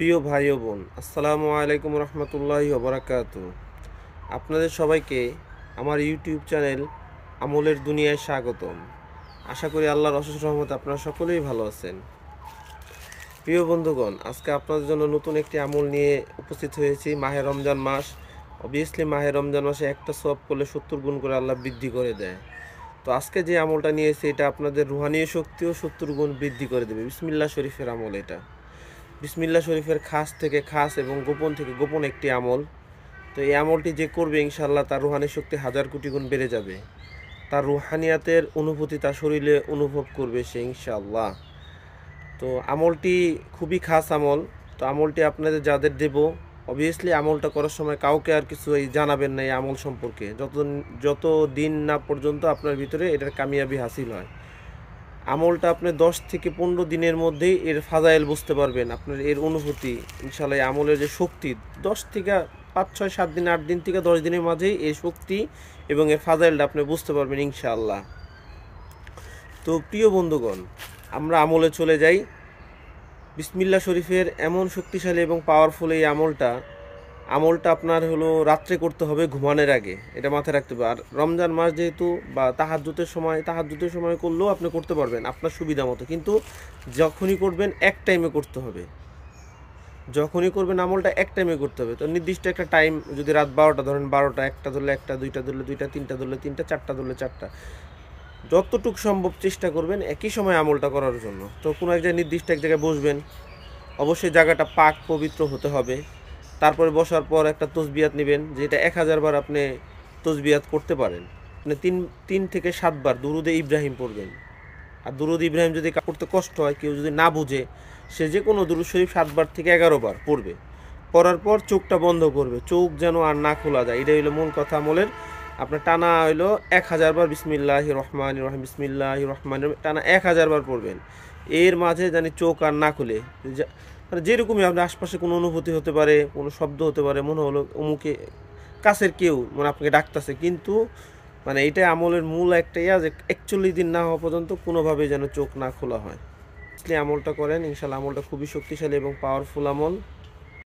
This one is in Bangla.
প্রিয় ভাই ও বোন, আসসালামু আলাইকুম রহমতুল্লাহি ওবরাকাতু। আপনাদের সবাইকে আমার ইউটিউব চ্যানেল আমলের দুনিয়ায় স্বাগতম। আশা করি আল্লাহর অশেষ রহমতে আপনারা সকলেই ভালো আছেন। প্রিয় বন্ধুগণ, আজকে আপনাদের জন্য নতুন একটি আমল নিয়ে উপস্থিত হয়েছি। মাহে রমজান মাস, অবভিয়াসলি মাহে রমজান মাসে একটা সওয়াব করলে 70 গুণ করে আল্লাহ বৃদ্ধি করে দেয়। তো আজকে যে আমলটা নিয়েছি এটা আপনাদের রুহানীয় শক্তিও 70 গুণ বৃদ্ধি করে দেবে। বিসমিল্লাহ শরীফের আমল এটা। বিসমিল্লাহ শরীফের খাস থেকে খাস এবং গোপন থেকে গোপন একটি আমল। তো এই আমলটি যে করবে ইনশাআল্লাহ তার রুহানি শক্তি 1000 কোটি গুণ বেড়ে যাবে। তার রুহানিয়াতের অনুভূতি তার শরীরে অনুভব করবে সে ইনশাআল্লাহ। তো আমলটি খুবই খাস আমল। তো আমলটি আপনাদের যাদের দেব, অবভিয়াসলি আমলটা করার সময় কাউকে আর কিছু জানাবেন না এই আমল সম্পর্কে, যত দিন না পর্যন্ত আপনার ভিতরে এটার কামিয়াবি হাসিল হয়। আমলটা আপনি 10 থেকে 15 দিনের মধ্যেই এর ফাজাইল বুঝতে পারবেন, আপনার এর অনুভূতি ইনশাআল্লাহ। এই আমলের যে শক্তি 10 থেকে 5 6 7 দিন 8 দিন থেকে 10 দিনের মাঝেই এই শক্তি এবং এর ফাজাইলটা আপনি বুঝতে পারবেন ইনশাআল্লাহ। তো প্রিয় বন্ধুগণ, আমরা আমলে চলে যাই। বিসমিল্লাহ শরীফের এমন শক্তিশালী এবং পাওয়ারফুল এই আমলটা আপনার হলো রাত্রে করতে হবে ঘুমানোর আগে, এটা মাথায় রাখতে হবে। আর রমজান মাস যেহেতু, বা তাহাজ্জুদের সময় করলেও আপনি করতে পারবেন আপনার সুবিধা মতো, কিন্তু যখনই করবেন এক টাইমে করতে হবে। যখনই করবেন আমলটা এক টাইমে করতে হবে। তো নির্দিষ্ট একটা টাইম, যদি রাত 12টা ধরেন 12টা, 1টা ধরলে 1টা, 2টা ধরলে 2টা, 3টা ধরলে 3টা, 4টা ধরলে 4টা, যতটুকু সম্ভব চেষ্টা করবেন একই সময় আমলটা করার জন্য। তো কোনো এক জায়গায় নির্দিষ্ট এক জায়গায় বসবেন, অবশ্যই জায়গাটা পাক পবিত্র হতে হবে। তারপরে বসার পর একটা তসবিহাত নেবেন, যেটা 1000 বার আপনি তসবিহাত করতে পারেন। মানে তিন থেকে 7 বার দুরুদে ইব্রাহিম পড়বেন। আর দুরুদ ইব্রাহিম যদি করতে কষ্ট হয়, কেউ যদি না বুঝে, সে যে কোনো দুরুদ শরীফ 7 বার থেকে 11 বার পড়বে। পড়ার পর চোখটা বন্ধ করবে, চোখ যেন আর না খোলা যায়। এটাই হলো মূল কথা আমলের। আপনার টানা হইলো 1000 বার বিসমিল্লাহির রহমানির রহিম, বিসমিল্লাহির রহমানির রহিম টানা 1000 বার পড়বেন। এর মাঝে জানি চোখ আর না খুলে, মানে যেরকমই আপনার আশপাশে কোনো অনুভূতি হতে পারে, কোনো শব্দ হতে পারে, মনে হলো অমুকে কাছের কেউ মানে আপনাকে ডাকতেছে, কিন্তু মানে এটা আমলের মূল একটা যে 41 দিন না হওয়া পর্যন্ত কোনোভাবেই যেন চোখ না খোলা হয়। আমলটা করেন ইনশাল্লাহ। আমলটা খুবই শক্তিশালী এবং পাওয়ারফুল আমল।